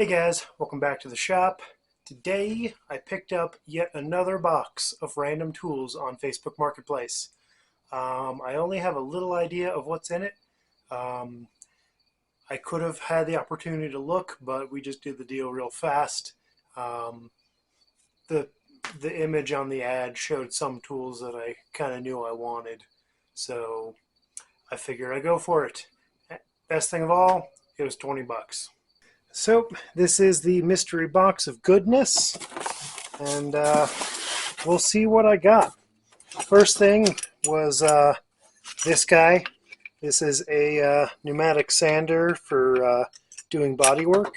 Hey guys, welcome back to the shop. Today I picked up yet another box of random tools on Facebook Marketplace. I only have a little idea of what's in it. Um, I could have had the opportunity to look, but we just did the deal real fast. Um, the the image on the ad showed some tools that I kind of knew I wanted, so I figured I'd go for it. Best thing of all, it was 20 bucks. So this is the mystery box of goodness, and we'll see what I got. First thing was this guy. This is a pneumatic sander for doing body work.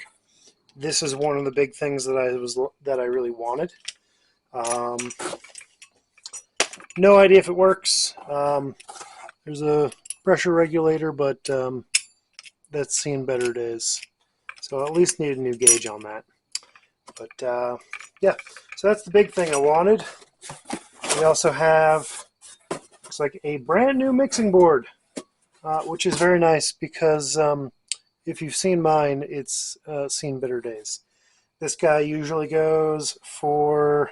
This is one of the big things that I really wanted. No idea if it works. There's a pressure regulator, but that's seen better days. So I at least need a new gauge on that. But yeah, so that's the big thing I wanted. We also have, looks like a brand new mixing board, which is very nice because if you've seen mine, it's seen better days. This guy usually goes for,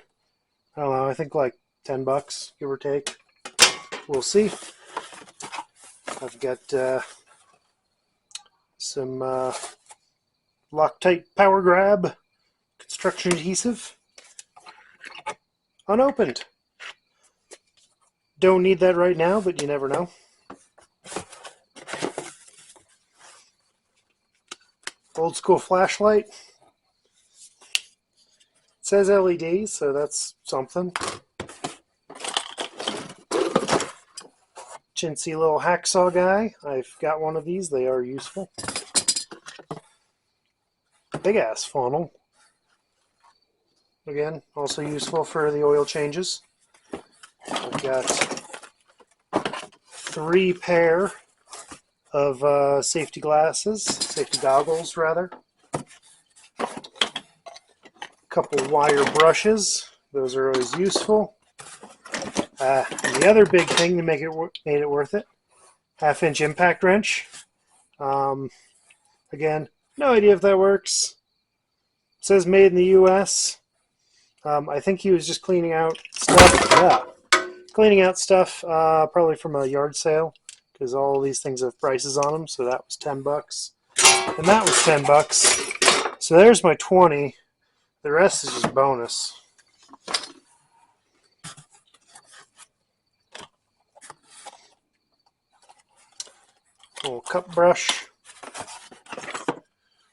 I don't know, I think like 10 bucks, give or take. We'll see. I've got some Loctite Power Grab construction adhesive, unopened. Don't need that right now, but you never know. Old school flashlight. It says LED, so that's something. Chintzy little hacksaw guy. I've got one of these. They are useful. Big ass funnel. Again, also useful for the oil changes. I've got 3 pair of safety goggles rather. A couple wire brushes. Those are always useful. And the other big thing that made it worth it, 1/2-inch impact wrench. Again, no idea if that works. It says made in the U.S. I think he was just cleaning out stuff. Yeah, cleaning out stuff probably from a yard sale because all these things have prices on them. So that was 10 bucks, and that was 10 bucks. So there's my 20. The rest is just bonus. Little cup brush,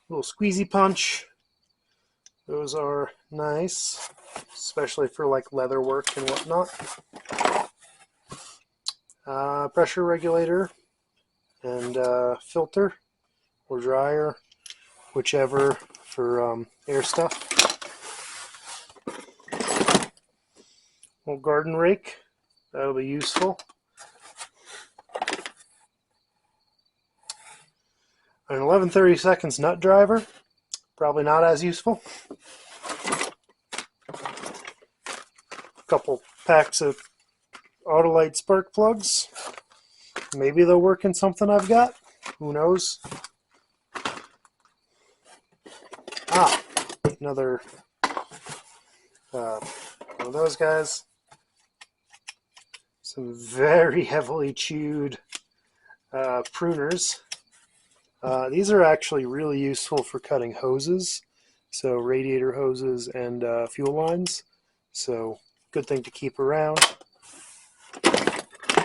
little squeezy punch. Those are nice, especially for like leather work and whatnot. Pressure regulator and filter or dryer, whichever, for air stuff. Little garden rake, that'll be useful. An 11/32 nut driver, probably not as useful. A couple packs of Autolite spark plugs. Maybe they'll work in something I've got. Who knows? Another one of those guys. Some very heavily chewed pruners. These are actually really useful for cutting hoses, so radiator hoses and fuel lines. So good thing to keep around.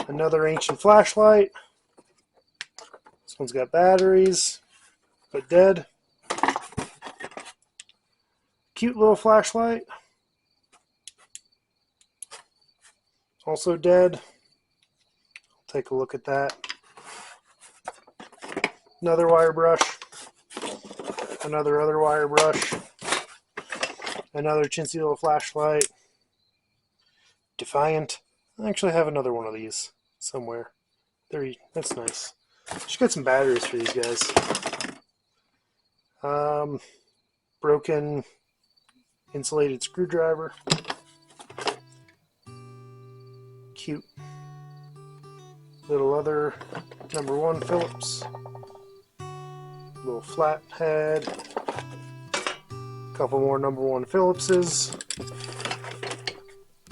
Another ancient flashlight. This one's got batteries, but dead. Cute little flashlight. Also dead. I'll take a look at that. Another wire brush. Another other wire brush. Another chintzy little flashlight. Defiant. I actually have another one of these somewhere. That's nice. Should get some batteries for these guys. Broken insulated screwdriver. Cute little other #1 Phillips. Little flat head. Couple more number 1 Phillipses.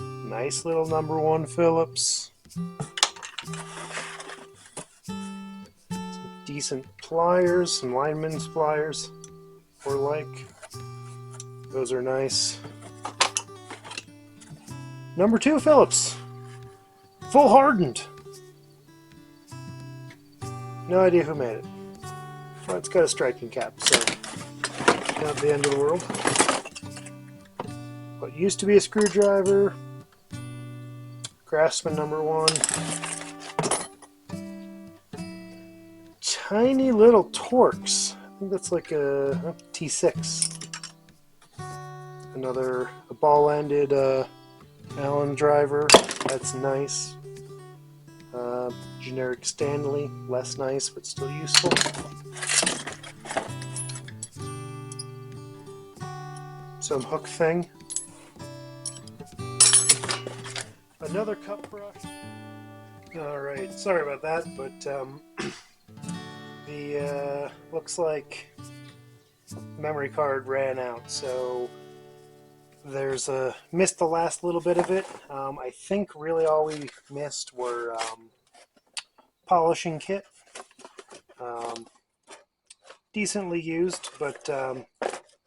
Nice little number 1 Phillips. Some decent pliers, some lineman's pliers, or like. Those are nice. Number 2 Phillips. Full hardened. No idea who made it. Well, it's got a striking cap, so not the end of the world. What used to be a screwdriver. Craftsman number 1. Tiny little Torx. I think that's like a T6. Another ball-ended Allen driver. That's nice. Generic Stanley. Less nice, but still useful. Some hook thing. Another cup brush. Alright, sorry about that, but the looks like memory card ran out, so there's missed the last little bit of it. I think really all we missed were polishing kit. Decently used, but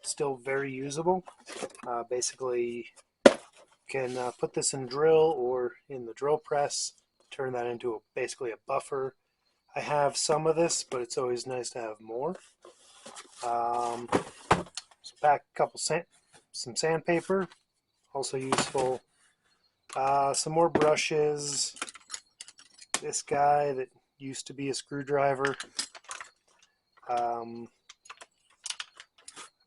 still very usable. Basically, can put this in drill or in the drill press, turn that into basically a buffer. I have some of this, but it's always nice to have more. So back a couple some sandpaper, also useful. Some more brushes. This guy that used to be a screwdriver.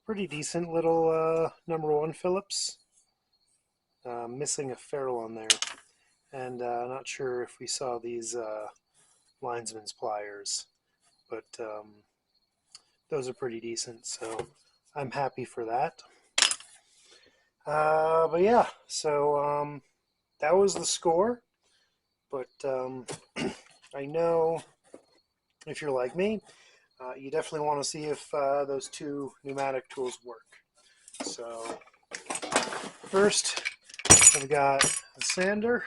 Pretty decent little number 1 Phillips. Missing a ferrule on there, and not sure if we saw these linesman's pliers, but those are pretty decent, so I'm happy for that. But yeah, so that was the score, but I know if you're like me, you definitely want to see if those 2 pneumatic tools work. So first, I've got a sander.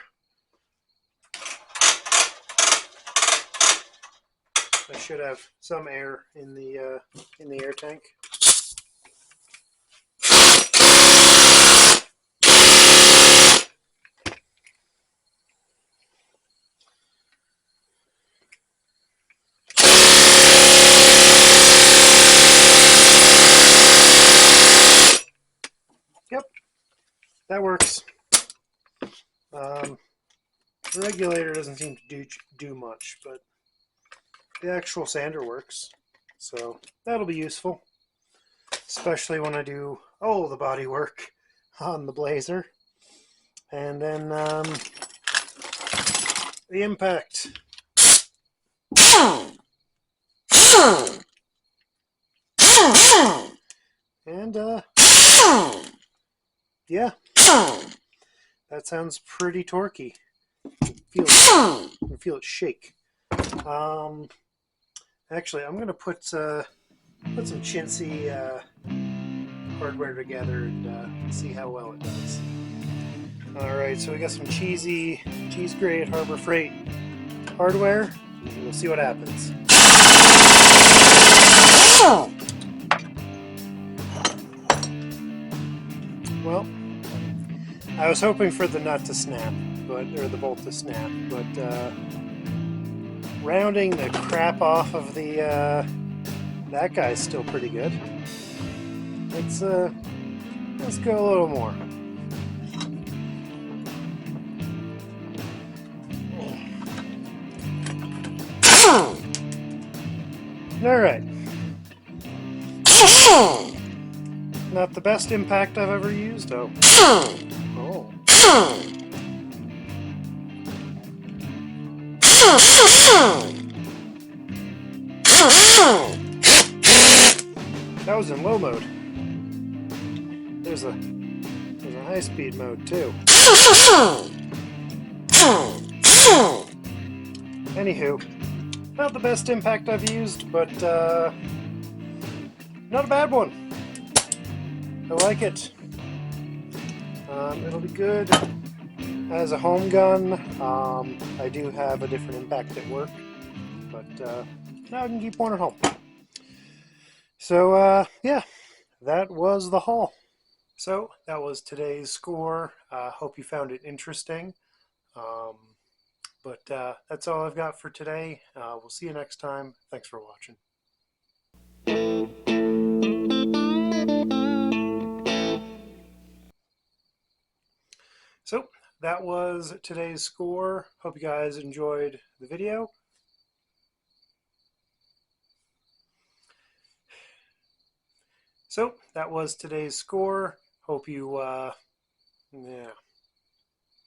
I should have some air in the air tank. Yep, that works. The regulator doesn't seem to do much, but the actual sander works, so that'll be useful, especially when I do the body work on the Blazer. And then the impact. And yeah, that sounds pretty torquey. You can feel it shake. Actually, I'm gonna put some chintzy hardware together and see how well it does. All right, so we got some cheese grade Harbor Freight hardware. We'll see what happens. Well, I was hoping for the nut to snap, or the bolt to snap, but rounding the crap off of the that guy's still pretty good. Let's go a little more. All right. Not the best impact I've ever used, though. Oh. That was in low mode. There's a high-speed mode too. Anywho, not the best impact I've used, but not a bad one. I like it. It'll be good as a home gun. I do have a different impact at work, but now I can keep one at home. So yeah, that was the haul. So that was today's score. Hope you found it interesting. Um, but that's all I've got for today. We'll see you next time. Thanks for watching. So that was today's score. Hope you guys enjoyed the video. So that was today's score. Hope you, yeah.